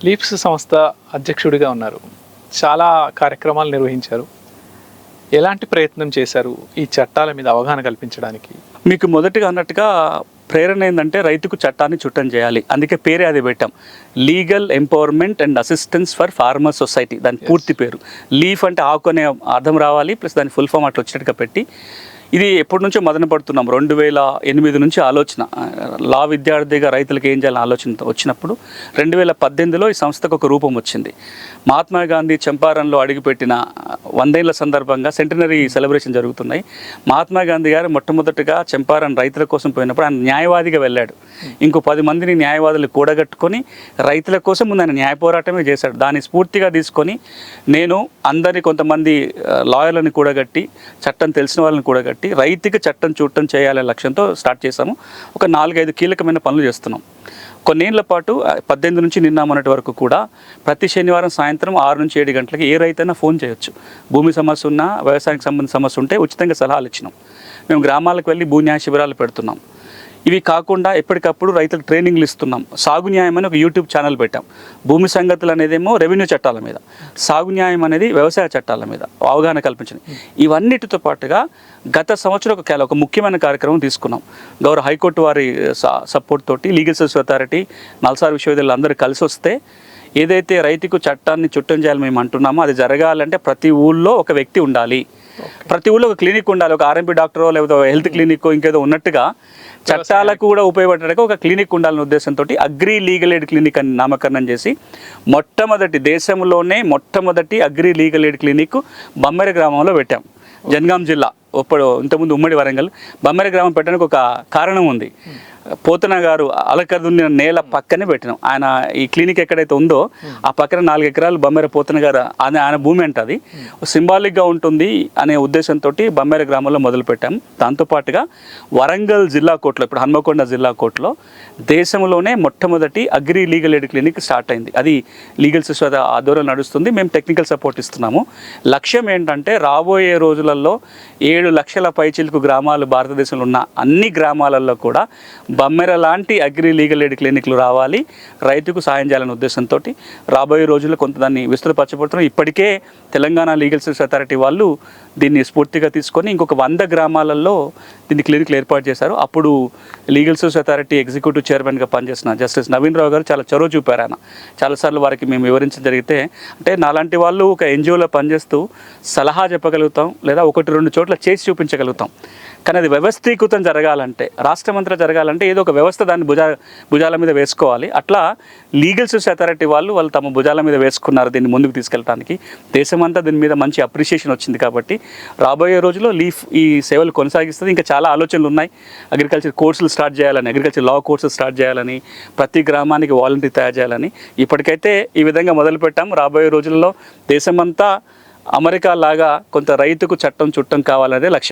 లీప్స్ సంస్థ అధ్యక్షుడిగా ఉన్నారు. చాలా కార్యక్రమాలు నిర్వహించారు. ఎలాంటి ప్రయత్నం చేశారు ఈ చట్టాల మీద అవగాహన కల్పించడానికి? మీకు మొదటిగా అన్నట్టుగా ప్రేరణ ఏంటంటే రైతుకు చట్టాన్ని చుట్టం చేయాలి. అందుకే పేరే అది పెట్టాం, legal empowerment and assistance for farmer society. దాని పూర్తి పేరు. లీఫ్ అంటే ఆకు అనే అర్థం రావాలి, ప్లస్ దాని ఫుల్ ఫామ్ అట్లా వచ్చినట్టుగా పెట్టి ఇది ఎప్పటి నుంచో మదన పడుతున్నాం. 2008 నుంచి ఆలోచన, లా విద్యార్థిగా రైతులకు ఏం చేయాలని ఆలోచన వచ్చినప్పుడు 2018లో ఈ సంస్థకు ఒక రూపం వచ్చింది. మహాత్మా గాంధీ చంపారణ్లో అడుగుపెట్టిన 100 ఏళ్ల సందర్భంగా సెంటనరీ సెలబ్రేషన్ జరుగుతున్నాయి. మహాత్మా గాంధీ గారు మొట్టమొదటిగా చంపారణ్ రైతుల కోసం పోయినప్పుడు ఆయన న్యాయవాదిగా వెళ్ళాడు. ఇంకో 10 మందిని న్యాయవాదులు కూడగట్టుకొని రైతుల కోసం ముందు ఆయన న్యాయ పోరాటమే చేశాడు. దాన్ని స్ఫూర్తిగా తీసుకొని నేను అందరినీ కొంతమంది లాయర్లను కూడగట్టి, చట్టం తెలిసిన వాళ్ళని కూడగట్టి రైతుకి చట్టం చూడటం చేయాలనే లక్ష్యంతో స్టార్ట్ చేశాము. ఒక 4-5 కీలకమైన పనులు చేస్తున్నాం. కొన్నేళ్ల పాటు 18 నుంచి నిన్న మొన్నటి వరకు కూడా ప్రతి శనివారం సాయంత్రం 6 నుంచి 7 గంటలకి ఏ రైతైనా ఫోన్ చేయొచ్చు. భూమి సమస్య ఉన్నా, వ్యవసాయానికి సంబంధించిన సమస్య ఉంటే ఉచితంగా సలహాలు ఇచ్చినాం. మేము గ్రామాలకు వెళ్ళి భూ న్యాయ శిబిరాలు పెడుతున్నాం. ఇవి కాకుండా ఎప్పటికప్పుడు రైతులకు ట్రైనింగ్లు ఇస్తున్నాం. సాగు న్యాయం అని ఒక యూట్యూబ్ ఛానల్ పెట్టాం. భూమి సంగతులు అనేదేమో రెవెన్యూ చట్టాల మీద, సాగు న్యాయం అనేది వ్యవసాయ చట్టాల మీద అవగాహన కల్పించింది. ఇవన్నిటితో పాటుగా గత సంవత్సరం ఒక ముఖ్యమైన కార్యక్రమం తీసుకున్నాం. గౌరవ హైకోర్టు వారి సపోర్ట్ తోటి లీగల్ సర్వీస్ అథారిటీ, నల్సార్ విశ్వవిద్యాలయాలు అందరూ కలిసి వస్తే ఏదైతే రైతుకు చట్టాన్ని చుట్టం చేయాలని మేము అంటున్నామో అది జరగాలంటే ప్రతి ఊళ్ళో ఒక వ్యక్తి ఉండాలి, ప్రతి ఊళ్ళో ఒక క్లినిక్ ఉండాలి. ఒక ఆర్ఎంపీ డాక్టరో లేకపోతే హెల్త్ క్లినిక్ ఇంకేదో ఉన్నట్టుగా చట్టాలకు కూడా ఉపయోగపడడానికి ఒక క్లినిక్ ఉండాలనే ఉద్దేశంతో అగ్రి లీగల్ ఎయిడ్ క్లినిక్ అని నామకరణం చేసి దేశంలోనే మొట్టమొదటి agri legal aid clinic Bammera గ్రామంలో పెట్టాం. జనగాం జిల్లా, ఇంతకుముందు ఉమ్మడి వరంగల్. బమ్మెర గ్రామం పెట్టడానికి ఒక కారణం ఉంది. పోతన గారు అలకదున్న నేల పక్కనే పెట్టినాం. ఆయన ఈ క్లినిక్ ఎక్కడైతే ఉందో ఆ పక్కన 4 ఎకరాలు బమ్మెర పోతన గారు ఆయన భూమి అంటే అది సింబాలిక్గా ఉంటుంది అనే ఉద్దేశంతో బమ్మెర గ్రామంలో మొదలుపెట్టాం. దాంతోపాటుగా వరంగల్ జిల్లా కోర్టులో, ఇప్పుడు హన్మకొండ జిల్లా కోర్టులో దేశంలోనే మొట్టమొదటి agri legal aid clinic start అయింది. అది లీగల్ సిస్టమ్ ఆధ్వర్యంలో నడుస్తుంది. మేము టెక్నికల్ సపోర్ట్ ఇస్తున్నాము. లక్ష్యం ఏంటంటే రాబోయే రోజులలో 7 లక్షల పైచిలుకు గ్రామాలు భారతదేశంలో ఉన్న అన్ని గ్రామాలలో కూడా బమ్మెర లాంటి అగ్రి లీగల్ ఎయిడ్ క్లినిక్లు రావాలి, రైతుకు సాయం చేయాలనే ఉద్దేశంతో రాబోయే రోజుల్లో కొంత దాన్ని విస్తృతపరచబడుతున్నాం. ఇప్పటికే తెలంగాణ లీగల్ సర్వీస్ అథారిటీ వాళ్ళు దీన్ని స్ఫూర్తిగా తీసుకొని ఇంకొక 100 గ్రామాలలో దీన్ని క్లినిక్లు ఏర్పాటు చేశారు. అప్పుడు లీగల్ సర్వీస్ అథారిటీ ఎగ్జిక్యూటివ్ చైర్మన్గా పనిచేసిన జస్టిస్ నవీన్ రావు గారు చాలా చొరవ చూపారు. ఆయన చాలాసార్లు వారికి మేము వివరించడం జరిగితే, అంటే నాలాంటి వాళ్ళు ఒక ఎన్జిఓలో పనిచేస్తూ సలహా చెప్పగలుగుతాం, లేదా 1-2 చోట్ల చేసి చూపించగలుగుతాం. కానీ అది వ్యవస్థీకృతం జరగాలంటే, రాష్ట్రమంతా జరగాలంటే ఏదో ఒక వ్యవస్థ దాన్ని భుజాల మీద వేసుకోవాలి. అట్లా లీగల్ సర్వీస్ అథారిటీ వాళ్ళు తమ భుజాల మీద వేసుకున్నారు దీన్ని ముందుకు తీసుకెళ్ళడానికి. దేశమంతా దీని మీద మంచి అప్రిషియేషన్ వచ్చింది. కాబట్టి రాబోయే రోజుల్లో లీఫ్ ఈ సేవలు కొనసాగిస్తుంది. ఇంకా చాలా ఆలోచనలు ఉన్నాయి. అగ్రికల్చర్ కోర్సులు స్టార్ట్ చేయాలని, అగ్రికల్చర్ లా కోర్సులు స్టార్ట్ చేయాలని, ప్రతి గ్రామానికి వాలంటీర్ తయారు చేయాలని ఇప్పటికైతే ఈ విధంగా మొదలుపెట్టాం. రాబోయే రోజుల్లో దేశమంతా అమెరికా లాగా కొంత రైతుకు చట్టం చుట్టం కావాలనేదే లక్ష్యం.